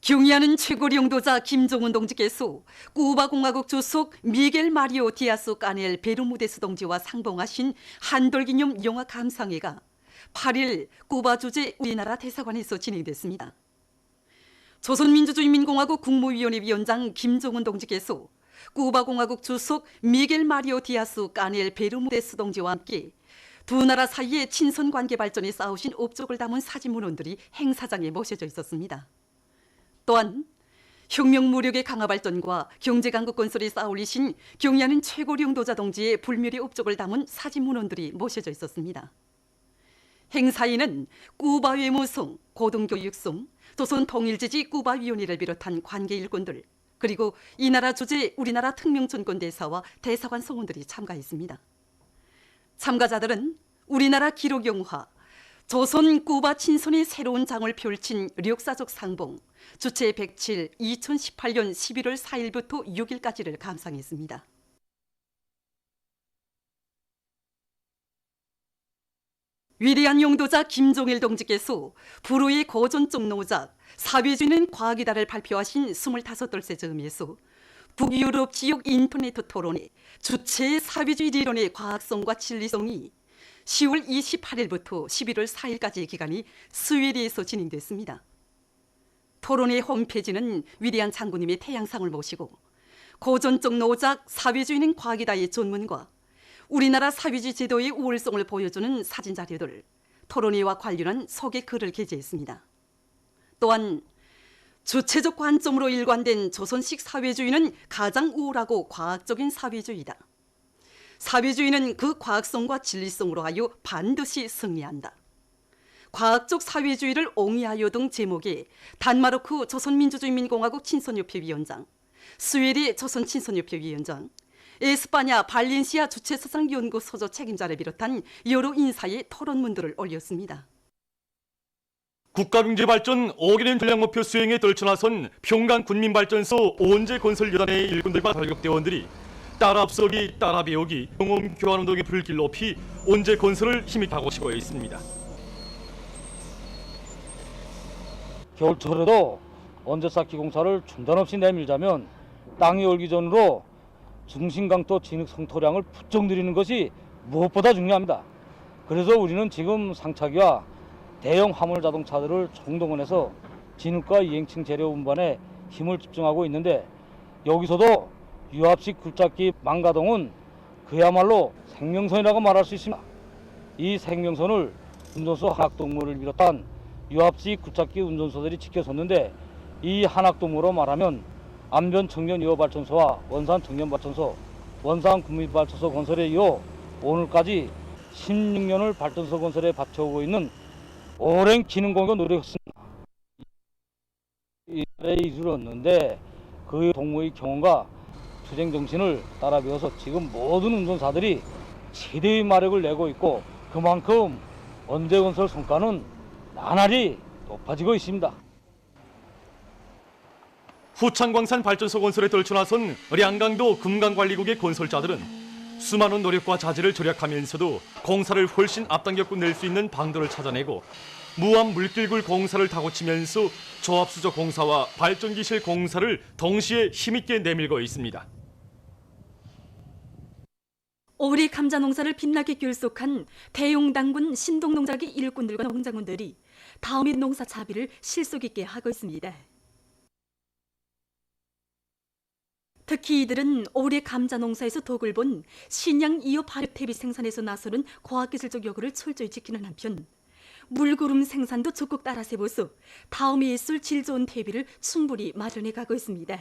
경의하는 최고 영도자 김정은 동지께서 쿠바공화국 주석 미겔 마리오 디아스 까넬 베르무데스 동지와 상봉하신 한돌기념 영화 감상회가 8일 쿠바 주재 우리나라 대사관에서 진행됐습니다. 조선민주주의인민공화국 국무위원회 위원장 김정은 동지께서 쿠바공화국 주석 미겔 마리오 디아스 까넬 베르무데스 동지와 함께 두 나라 사이의 친선관계 발전에 싸우신 업적을 담은 사진문헌들이 행사장에 모셔져 있었습니다. 또한 혁명 무력의 강화 발전과 경제 강국 건설에 쌓아올리신 경의하는 최고 영도자 동지의 불멸의 업적을 담은 사진문헌들이 모셔져 있었습니다. 행사에는 쿠바 외무성, 고등교육성, 조선통일지지 쿠바위원회를 비롯한 관계 일꾼들, 그리고 이 나라 주재 우리나라 특명전권 대사와 대사관 성원들이 참가했습니다. 참가자들은 우리나라 기록영화, 조선 쿠바 친선의 새로운 장을 펼친 역사적 상봉, 주체 107 2018년 11월 4일부터 6일까지를 감상했습니다. 위대한 영도자 김종일 동지께서 불후의 고전적 노작 사회주의는 과학이다를 발표하신 25돌째 즈음에서 북유럽 지역 인터넷 토론회 주체의 사회주의理論의 과학성과 진리성이 10월 28일부터 11월 4일까지의 기간이 스웨덴에서 진행됐습니다. 토론회 홈페이지는 위대한 장군님의 태양상을 모시고 고전적 노작 사회주의는 과학이다의 전문과 우리나라 사회주의 제도의 우월성을 보여주는 사진 자료들, 토론회와 관련한 소개 글을 게재했습니다. 또한 주체적 관점으로 일관된 조선식 사회주의는 가장 우월하고 과학적인 사회주의다. 사회주의는 그 과학성과 진리성으로 하여 반드시 승리한다. 과학적 사회주의를 옹이하여 등 제목의 단마르크 조선민주주의인민공화국 친선협회 위원장, 스웨덴 조선친선협회 위원장, 에스파냐 발렌시아 주체서상연구소조 책임자를 비롯한 여러 인사의 토론문들을 올렸습니다. 국가경제발전 5개년 전략목표 수행에 떨쳐나선 평강군민발전소 온제 건설여단의 일꾼들과 발격대원들이 따라 앞서기, 따라 배우기, 경험 교환운동의 불길 높이 온제 건설을 힘입하고 치고 있습니다. 겨울철에도 온제 쌓기 공사를 중단 없이 내밀자면 땅이 얼기 전으로 중심강도 진흙 성토량을 부쩍 늘리는 것이 무엇보다 중요합니다. 그래서 우리는 지금 상차기와 대형 화물 자동차들을 총동원해서 진흙과 이행층 재료 운반에 힘을 집중하고 있는데, 여기서도 유압식 굴착기 망가동은 그야말로 생명선이라고 말할 수 있습니다. 이 생명선을 운전소 한학동무를 비롯한 유압식 굴착기 운전소들이 지켜섰는데, 이 한학동무로 말하면 안변 청년 2호 발전소와 원산 청년 발전소, 원산 국민 발전소 건설에 이어 오늘까지 16년을 발전소 건설에 바쳐오고 있는 오랜 기능공과 노력했습니다. 이에 이르렀는데 그 동무의 경험과 투쟁 정신을 따라 배워서 지금 모든 운전사들이 최대의 마력을 내고 있고, 그만큼 온제 건설 성과는 나날이 높아지고 있습니다. 후창광산 발전소 건설에 떨쳐나선 량강도 금강관리국의 건설자들은 수많은 노력과 자재를 절약하면서도 공사를 훨씬 앞당겨 끝낼 수 있는 방도를 찾아내고 무암 물길굴 공사를 다고치면서 조합수조 공사와 발전기실 공사를 동시에 힘있게 내밀고 있습니다. 올해 감자 농사를 빛나게 결속한 대용당군 신동농작의 일꾼들과 농장군들이 다음의 농사 차비를 실속 있게 하고 있습니다. 특히 이들은 올해 감자 농사에서 덕을 본 신양 2호 발효 퇴비 생산에서 나서는 과학기술적 요구를 철저히 지키는 한편, 물구름 생산도 적극 따라 세워서 다음에 있을 질 좋은 퇴비를 충분히 마련해 가고 있습니다.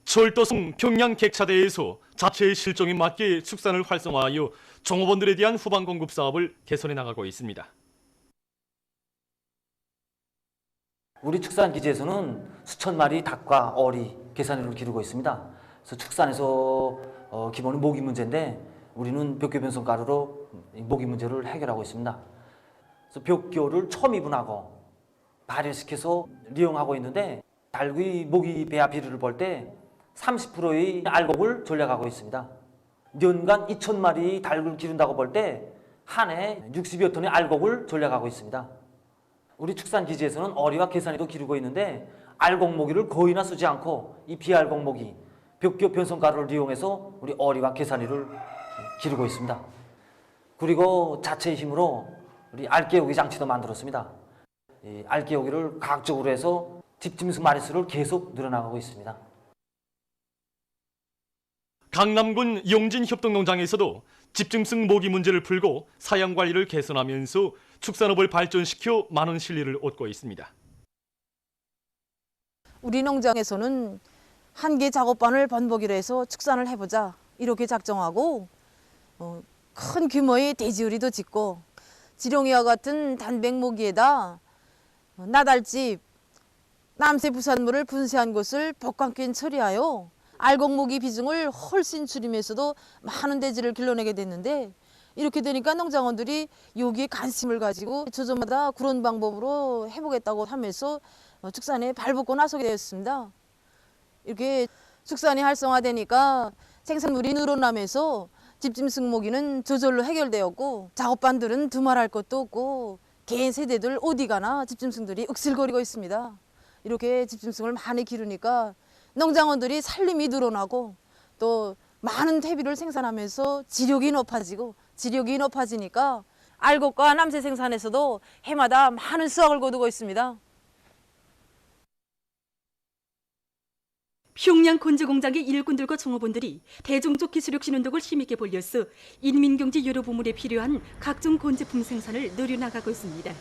철도성 평양 객차대에서 자체의 실정에 맞게 축산을 활성화하여 종업원들에 대한 후반 공급 사업을 개선해 나가고 있습니다. 우리 축산기지에서는 수천 마리 닭과 어리, 계산으로 기르고 있습니다. 그래서 축산에서 기본은 모기 문제인데 우리는 벽교변성 가루로 모기 문제를 해결하고 있습니다. 그래서 벽교를 초미분하고 발효시켜서 이용하고 있는데, 닭의 모기 배아 비율을 볼 때 30%의 알곡을 전략하고 있습니다. 연간 2,000마리 닭을 기른다고 볼 때 한 해 60여 톤의 알곡을 전략하고 있습니다. 우리 축산기지에서는 어리와 계산이도 기르고 있는데 알곡모기를 거의나 쓰지 않고 이 비알곡모기, 벽교 변성가루를 이용해서 우리 어리와 계산이를 기르고 있습니다. 그리고 자체의 힘으로 우리 알깨우기 장치도 만들었습니다. 이 알깨우기를 과학적으로 해서 집짐승 마리수를 계속 늘어나가고 있습니다. 강남군 용진협동농장에서도 집중성 모기 문제를 풀고 사양 관리를 개선하면서 축산업을 발전시켜 많은 신뢰를 얻고 있습니다. 우리 농장에서는 한 개 작업반을 번복이로 해서 축산을 해보자 이렇게 작정하고 큰 규모의 돼지우리도 짓고 지렁이와 같은 단백모기에다 나달집, 남새 부산물을 분쇄한 곳을 복강균 처리하여 알곡모기 비중을 훨씬 줄이면서도 많은 돼지를 길러내게 됐는데 이렇게 되니까 농장원들이 여기에 관심을 가지고 조조마다 그런 방법으로 해보겠다고 하면서 축산에 발벗고 나서게 되었습니다. 이렇게 축산이 활성화되니까 생산물이 늘어나면서 집짐승 모기는 저절로 해결되었고 작업반들은 두말할 것도 없고 개인 세대들 어디 가나 집짐승들이 윽슬거리고 있습니다. 이렇게 집짐승을 많이 기르니까 농장원들이 살림이 늘어나고 또 많은 퇴비를 생산하면서 지력이 높아지니까 알곡과 남새 생산에서도 해마다 많은 수확을 거두고 있습니다. 평양 건조공장의 일꾼들과 종업원들이 대중적 기술력 신운동을 힘있게 벌여서 인민경제 여러 부문에 필요한 각종 건제품 생산을 늘려나가고 있습니다.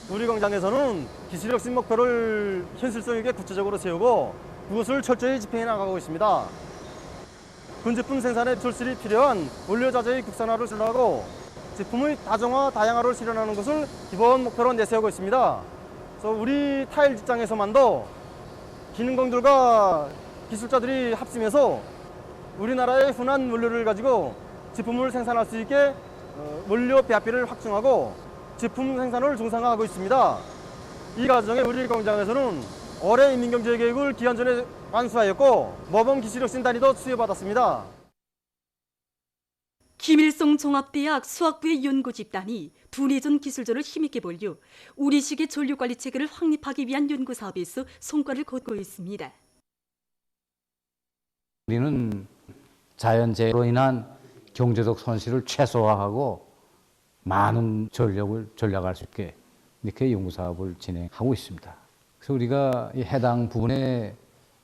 우리 공장에서는 기술혁신 목표를 현실성 있게 구체적으로 세우고 그것을 철저히 집행해 나가고 있습니다. 건제품 생산에 절실히 필요한 원료자재의 국산화를 실현하고 제품의 다종화, 다양화를 실현하는 것을 기본 목표로 내세우고 있습니다. 그래서 우리 타일 직장에서만도 기능공들과 기술자들이 합심해서 우리나라의 흔한 원료를 가지고 제품을 생산할 수 있게 원료 배합비를 확충하고 제품 생산을 정상화하고 있습니다. 이 과정에 우리 공장에서는 올해 인민경제계획을 기한 전에 완수하였고 모범기술혁신단위도 수여받았습니다. 김일성 종합대학 수학부의 연구집단이 두뇌전 기술전을 힘있게 벌려 우리식의 전류관리 체계를 확립하기 위한 연구 사업에서 성과를 거두고 있습니다. 우리는 자연재해로 인한 경제적 손실을 최소화하고 많은 전력을 절약할 수 있게 이렇게 연구사업을 진행하고 있습니다. 그래서 우리가 이 해당 부분에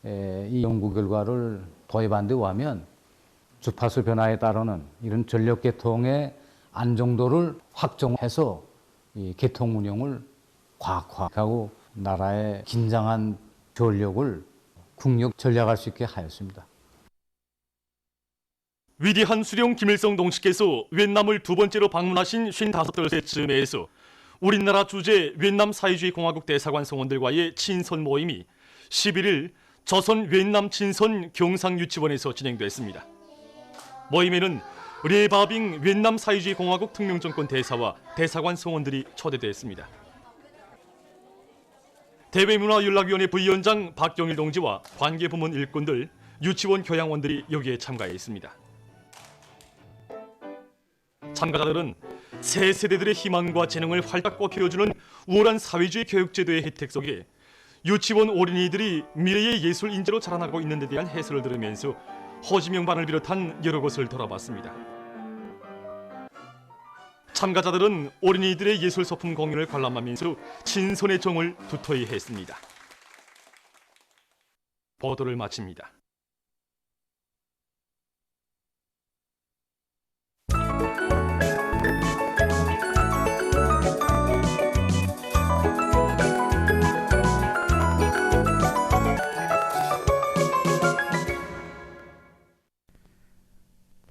이 연구 결과를 도입한 데 의하면 주파수 변화에 따르는 이런 전력 계통의 안정도를 확정해서 이 계통 운영을 과학화하고 나라의 긴장한 전력을 국력 전략할 수 있게 하였습니다. 위대한 수령 김일성 동지께서 윈남을 두 번째로 방문하신 55살 즈음에서 우리나라 주재 윈남 사회주의 공화국 대사관 성원들과의 친선 모임이 11일 조선 윈남 친선 경상유치원에서 진행됐습니다. 모임에는 레바빙 윈남 사회주의 공화국 특명정권 대사와 대사관 성원들이 초대됐습니다. 대외문화연락위원회 부위원장 박경일 동지와 관계부문 일꾼들, 유치원 교양원들이 여기에 참가했습니다. 참가자들은 새 세대들의 희망과 재능을 활짝 꽃피워주는 우월한 사회주의 교육제도의 혜택 속에 유치원 어린이들이 미래의 예술 인재로 자라나고 있는 데 대한 해설을 들으면서 호지명반을 비롯한 여러 곳을 돌아봤습니다. 참가자들은 어린이들의 예술 소품 공연을 관람하면서 친선의 정을 두터이 했습니다. 보도를 마칩니다.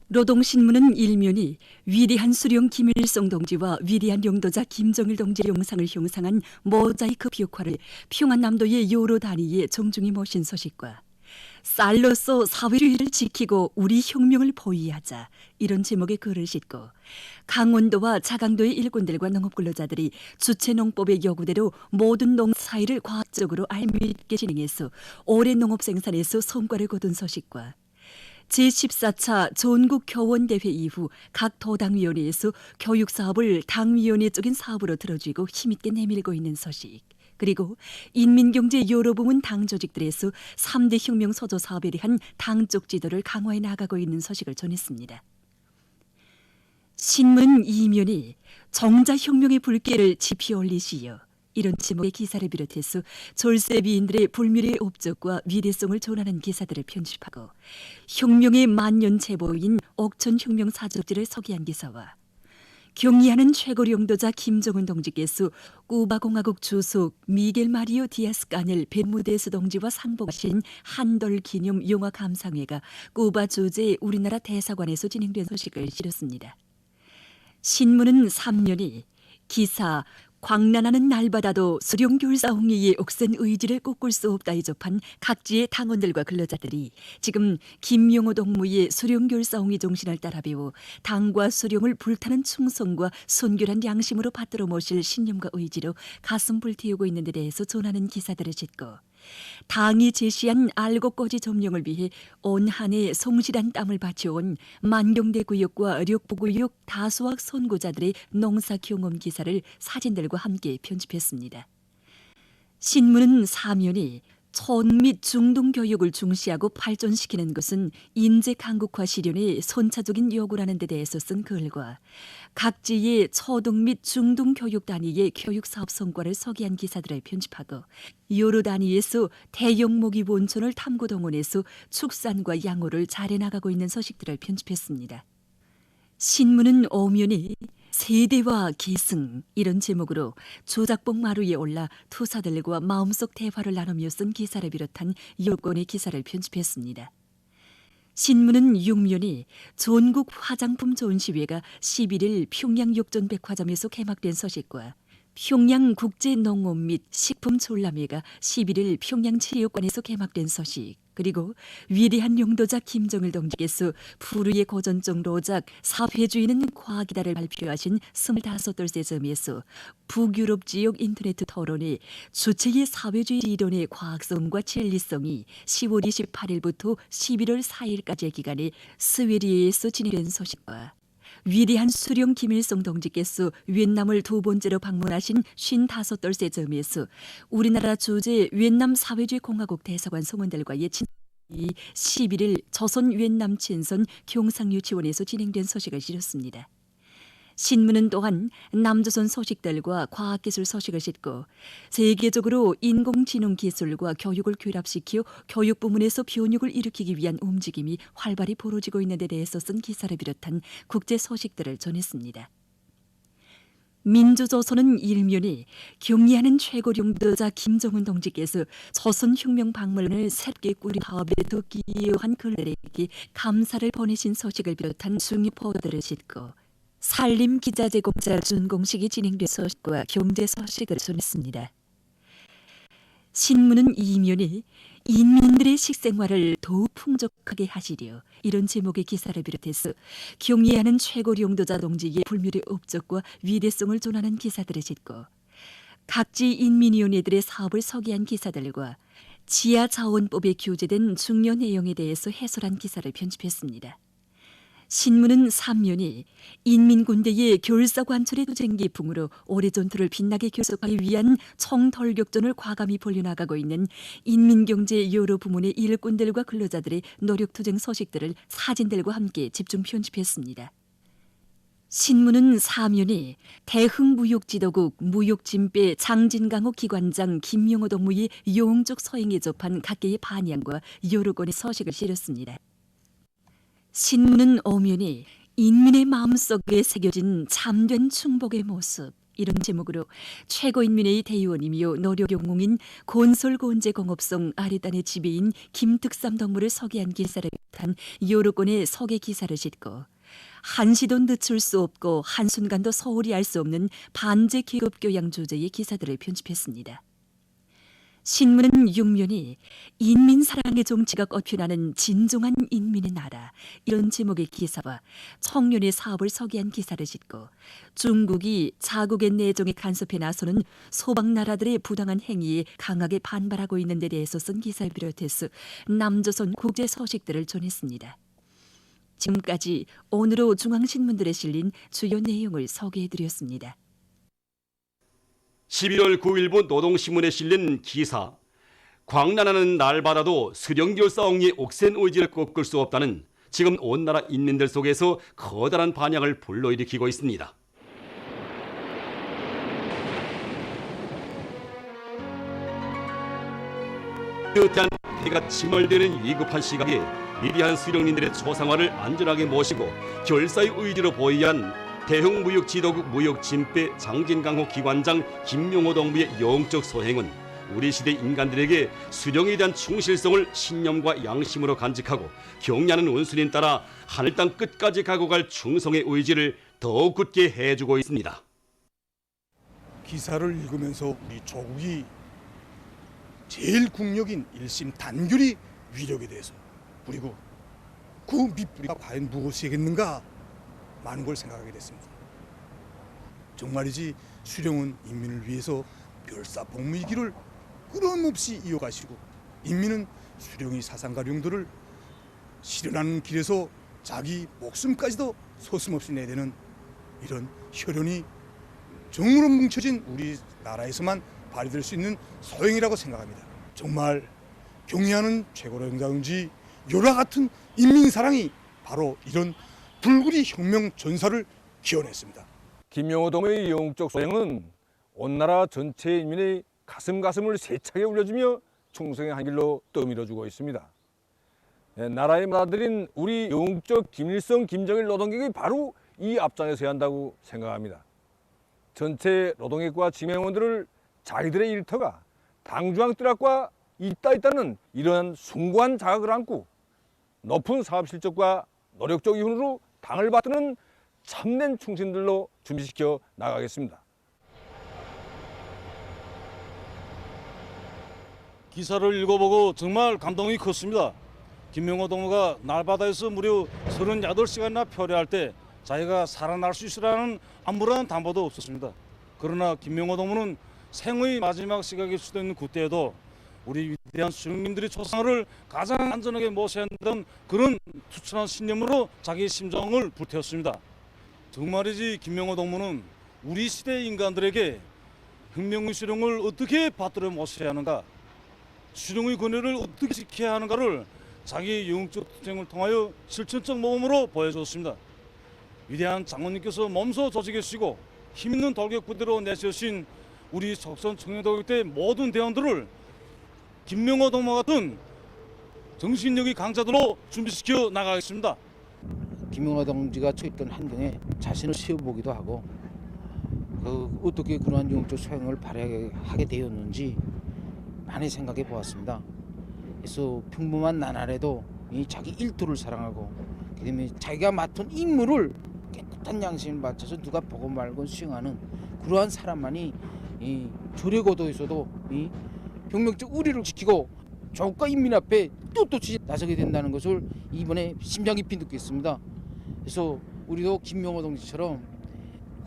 노동신문은 일면이 위대한 수령 김일성 동지와 위대한 영도자 김정일 동지의 영상을 형상한 모자이크 벽화를 평안남도의 여러 단위에 정중히 모신 소식과 쌀로서 사회주의를 지키고 우리 혁명을 보위하자 이런 제목의 글을 싣고 강원도와 자강도의 일꾼들과 농업근로자들이 주체농법의 요구대로 모든 농사일을 과학적으로 알미 있게 진행해서 올해 농업 생산에서 성과를 거둔 소식과 제14차 전국교원대회 이후 각 도당위원회에서 교육사업을 당위원회 쪽인 사업으로 들어주고 힘있게 내밀고 있는 소식, 그리고 인민경제 여러 부문 당조직들에서 3대 혁명 서조 사업에 대한 당적 지도를 강화해 나가고 있는 소식을 전했습니다. 신문 이면이 정자혁명의 불길을 지피 올리시어, 이런 제목의 기사를 비롯해서 졸세비인들의 불멸의 업적과 위대성을 전하는 기사들을 편집하고 혁명의 만년체보인 옥천혁명 사적지를 소개한 기사와 경의하는 최고領導자 김정은 동지께서 쿠바공화국 주석 미겔 마리오 디아스 까넬 베르무데스 동지와 상봉하신 한돌 기념 영화 감상회가 쿠바 주재 우리나라 대사관에서 진행된 소식을 실었습니다. 신문은 3년이 기사 광란하는 날마다도 수령교사홍의의 억센 의지를 꺾을 수 없다에 접한 각지의 당원들과 근로자들이 지금 김용호 동무의 수령교사홍의 정신을 따라 배워 당과 수령을 불타는 충성과 순결한 양심으로 받들어 모실 신념과 의지로 가슴 불태우고 있는 데 대해서 전하는 기사들을 짓고, 당이 제시한 알곡거지 점령을 위해 온 한 해 성실한 땀을 바쳐온 만경대 구역과 력부구역 다수학 선고자들의 농사 경험 기사를 사진들과 함께 편집했습니다. 신문은 사면이 촌 및 중등 교육을 중시하고 발전시키는 것은 인재 강국화 실현의 선차적인 요구라는 데 대해서 쓴 글과 각지의 초등 및 중등 교육 단위의 교육 사업 성과를 소개한 기사들을 편집하고 여러 단위에서 대형 모기 본촌을 탐구 동원해서 축산과 양호를 잘해 나가고 있는 소식들을 편집했습니다. 신문은 오면이 세대와 계승, 이런 제목으로 조작봉 마루에 올라 투사들과 마음속 대화를 나누며 쓴 기사를 비롯한 10건의 기사를 편집했습니다. 신문은 6면이 전국 화장품 전시회가 11일 평양 욕전백화점에서 개막된 소식과 평양 국제농업 및 식품 전람회가 11일 평양체육관에서 개막된 소식, 그리고 위대한 용도자 김정일 동지께서 푸르의 고전적 로작 사회주의는 과학이다를 발표하신 25돌째 점에서 북유럽 지역 인터넷 토론회 주체의 사회주의 이론의 과학성과 진리성이 10월 28일부터 11월 4일까지의 기간에 스웨리에에서 진행된 소식과 위대한 수령 김일성 동지께서 위etnam을 두 번째로 방문하신 55돌째 점에서 우리나라 주재 위etnam 사회주의 공화국 대사관 성원들과의 친선이 11일 조선 위etnam 친선 경상유치원에서 진행된 소식을 실었습니다. 신문은 또한 남조선 소식들과 과학기술 소식을 싣고 세계적으로 인공지능 기술과 교육을 결합시켜 교육 부문에서 변혁을 일으키기 위한 움직임이 활발히 벌어지고 있는 데 대해서 쓴 기사를 비롯한 국제 소식들을 전했습니다. 민주조선은 일면이 경의하는 최고領導자 김정은 동지께서 조선혁명 박물관을 새롭게 꾸린 사업에 더 기여한 그들에게 감사를 보내신 소식을 비롯한 중위포들을 싣고 산림기자재공사 준공식이 진행된 소식과 경제 소식을 전했습니다. 신문은 이면이 인민들의 식생활을 더욱 풍족하게 하시려, 이런 제목의 기사를 비롯해서 경의하는 최고領導자 동지의 불멸의 업적과 위대성을 전하는 기사들을 짓고 각지 인민위원회들의 사업을 소개한 기사들과 지하자원법에 규제된 중요 내용에 대해서 해설한 기사를 편집했습니다. 신문은 3면이 인민군대의 결사관철의 투쟁기풍으로 올해 전투를 빛나게 계속하기 위한 총돌격전을 과감히 벌려나가고 있는 인민경제 여러 부문의 일꾼들과 근로자들의 노력투쟁 소식들을 사진들과 함께 집중 편집했습니다. 신문은 4면이 대흥무역지도국 무역진배 장진강호 기관장 김용호 동무의 영적 서행에 접한 각계의 반향과 여러 건의 소식을 실었습니다. 신문은 5면이 인민의 마음속에 새겨진 참된 충복의 모습, 이런 제목으로 최고인민회의 대의원이며 노력영웅인 건설건재공업성 아래단의 지배인 김특삼 동무를 소개한 기사를 비롯한 여러 건의 소개 기사를 싣고 한시도 늦출 수 없고 한순간도 소홀히 할 수 없는 반제 계급교양 주제의 기사들을 편집했습니다. 신문은 6면이 인민사랑의 정치가 꽃피나는 진정한 인민의 나라, 이런 제목의 기사와 청년의 사업을 소개한 기사를 싣고 중국이 자국의 내정에 간섭해 나서는 소방나라들의 부당한 행위에 강하게 반발하고 있는 데 대해서 쓴 기사를 비롯해서 남조선 국제 소식들을 전했습니다. 지금까지 오늘로 중앙신문들에 실린 주요 내용을 소개해드렸습니다. 11월 9일분 노동신문에 실린 기사 광란하는 날바다도 수령결사옹리의 옥센 의지를 꺾을 수 없다는 지금 온 나라 인민들 속에서 커다란 반향을 불러일으키고 있습니다. 뜨뜻한 해가 침몰되는 위급한 시각에 위대한 수령님들의 초상화를 안전하게 모시고 결사의 의지로 보위한 대형무역지도국 무역진배 장진강호 기관장 김명호 동무의 영적 소행은 우리 시대 인간들에게 수령에 대한 충실성을 신념과 양심으로 간직하고 경례하는 원수님 따라 하늘 땅 끝까지 가고 갈 충성의 의지를 더욱 굳게 해주고 있습니다. 기사를 읽으면서 우리 조국이 제일 국력인 일심 단결의 위력에 대해서, 그리고 그 밑뿌리가 과연 무엇이겠는가 많은 걸 생각하게 됐습니다. 정말이지 수령은 인민을 위해서 별사복무의 길을 끊임없이 이어가시고, 인민은 수령의 사상가령들을 실현하는 길에서 자기 목숨까지도 서슴없이 내대는 이런 혈연이 정으로 뭉쳐진 우리나라에서만 발휘될 수 있는 소행이라고 생각합니다. 정말 경의하는 최고령장지 요라 같은 인민사랑이 바로 이런 불굴의 혁명 전사를 기원했습니다. 김명호 동무의 영웅적 소행은 온 나라 전체 인민의 가슴을 세차게 울려주며 충성의 한 길로 떠밀어주고 있습니다. 나라의 맏아들인 우리 영웅적 김일성, 김정일 노동객이 바로 이 앞장에 서야 한다고 생각합니다. 전체 노동객과 지명원들을 자기들의 일터가 당중앙 뜰압과 있다는 이러한 숭고한 자각을 안고 높은 사업 실적과 노력적 이윤으로 당을 받드는 참된 충신들로 준비시켜 나가겠습니다. 기사를 읽어보고 정말 감동이 컸습니다. 김명호 동무가 날바다에서 무려 38시간이나 표류할 때 자기가 살아날 수 있으라는 아무런 담보도 없었습니다. 그러나 김명호 동무는 생의 마지막 시각일 수도 있는 그때에도 우리 위대한 수령님들의 초상화를 가장 안전하게 모셔야 한다는 그런 투철한 신념으로 자기 심정을 불태웠습니다. 정말이지 김명호 동무는 우리 시대 인간들에게 혁명의 수령을 어떻게 받들어 모셔야 하는가, 수령의 권위를 어떻게 지켜야 하는가를 자기 영웅적 투쟁을 통하여 실천적 모험으로 보여줬습니다. 위대한 장군님께서 몸소 조직해주시고 힘있는 돌격부대로 내세우신 우리 속선 청년도국대 모든 대원들을 김명호 동무 같은 정신력의 강자들로 준비시켜 나가겠습니다. 김명호 동지가 처했던 환경에 자신을 세워보기도 하고 어떻게 그러한 영적 소행을 발휘하게 되었는지 많이 생각해 보았습니다. 그래서 평범한 나날에도 이 자기 일터를 사랑하고 그다음에 자기가 맡은 임무를 깨끗한 양심을 맞춰서 누가 보고 말고 수행하는 그러한 사람만이 이 조력고도에서도 이 혁명적 우리를 지키고 조국과 인민 앞에 떳떳이 나서게 된다는 것을 이번에 심장 깊이 느꼈습니다. 그래서 우리도 김명호 동지처럼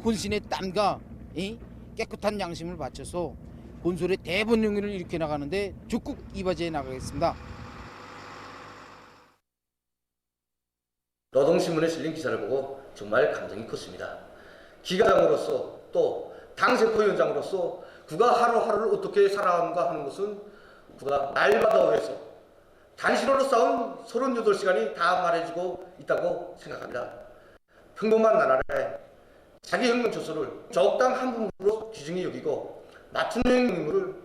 혼신의 땀과 이 깨끗한 양심을 바쳐서 본솔의 대본령위를 일으켜 나가는데 적극 이바지해 나가겠습니다. 노동신문에 실린 기사를 보고 정말 감동이 컸습니다. 기관장으로서 또 당세포위원장으로서 그가 하루하루를 어떻게 살아가는가 하는 것은 그가 날마다 위해서 단신으로 싸운 38시간이 다 말해주고 있다고 생각합니다. 평범한 나라에 자기 혁명 조서를 적당 한 부분으로 귀중히 여기고 맡은 혁명임무를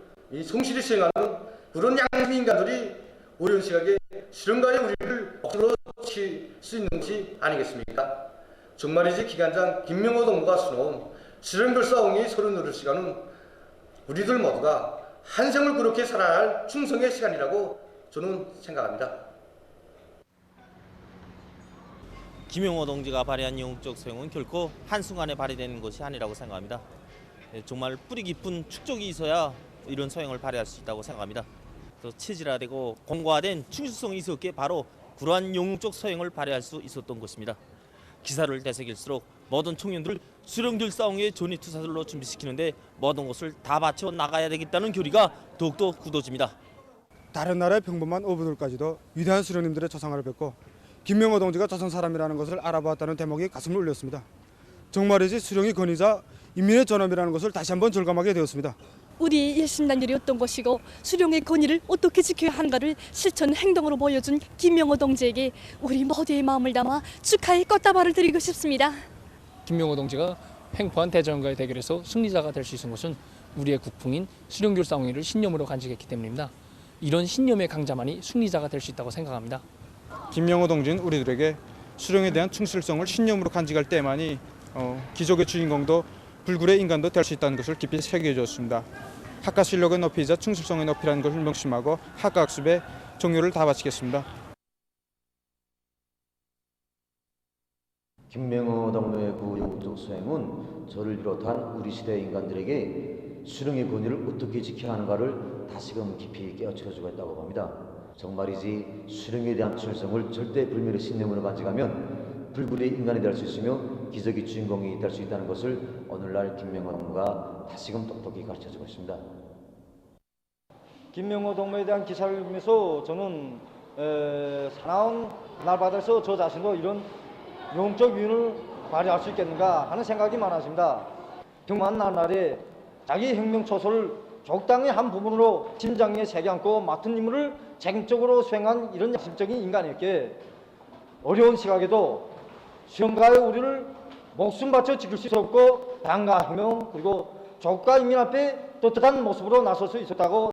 성실히 수행하는 그런 양심 인간들이 어려운 시각에 실현가의 우리를 억지로 칠 수 있는 것이 아니겠습니까? 정말이지 기관장 김명호 동무가 수놓은 실현결사옹이 38시간은 우리들 모두가 한 생을 그렇게 살아야 할 충성의 시간이라고 저는 생각합니다. 김명호 동지가 발휘한 영웅적 소행은 결코 한순간에 발휘되는 것이 아니라고 생각합니다. 정말 뿌리 깊은 축적이 있어야 이런 소행을 발휘할 수 있다고 생각합니다. 또 체질화되고 공고화된 충실성이 있었기에 바로 그러한 영웅적 소행을 발휘할 수 있었던 것입니다. 기사를 되새길수록 모든 청년들을 수령결사옹의 전위투사들로 준비시키는데 모든 것을 다 바쳐 나가야 되겠다는 결의가 더욱더 굳어집니다. 다른 나라의 평범한 어부들까지도 위대한 수령님들의 초상화를 뵙고 김명호 동지가 조선 사람이라는 것을 알아보았다는 대목이 가슴을 울렸습니다. 정말이지 수령의 권위자 인민의 존엄이라는 것을 다시 한번 절감하게 되었습니다. 우리 일심단결이 어떤 것이고 수령의 권위를 어떻게 지켜야 하는가를 실천 행동으로 보여준 김명호 동지에게 우리 모두의 마음을 담아 축하의 꽃다발을 드리고 싶습니다. 김명호 동지가 횡포한 대전과의 대결에서 승리자가 될 수 있는 것은 우리의 국풍인 수령결사홍위를 신념으로 간직했기 때문입니다. 이런 신념의 강자만이 승리자가 될 수 있다고 생각합니다. 김명호 동지는 우리들에게 수령에 대한 충실성을 신념으로 간직할 때만이 기적의 주인공도 불굴의 인간도 될 수 있다는 것을 깊이 새겨주었습니다. 학과 실력의 높이이자 충실성의 높이라는 것을 명심하고 학과 학습에 종료를 다 바치겠습니다. 김명호 동무의 그 영적 수행은 저를 비롯한 우리 시대 인간들에게 수령의 권위를 어떻게 지켜야 하는가를 다시금 깊이 깨우쳐주고 있다고 봅니다. 정말이지 수령에 대한 충실성을 절대 불멸의 신념으로 간직하면 불굴의 인간이 될 수 있으며 기적의 주인공이 될 수 있다는 것을 오늘날 김명호 동무가 다시금 똑똑히 가르쳐주고 있습니다. 김명호 동무에 대한 기사를 읽으면서 저는 사나운 날바다에서 저 자신도 이런 영적 위인을 발휘할 수 있겠는가 하는 생각이 많아집니다. 평범한 날날에 자기 혁명 초소를 적당히 한 부분으로 심장에 새겨안고 맡은 임무를 책임적으로 수행한 이런 야심적인 인간에게 어려운 시각에도 수령가의 우리를 목숨 바쳐 지킬 수 있었고 당과 혁명 그리고 적과 인민 앞에 떳떳한 모습으로 나설 수 있었다고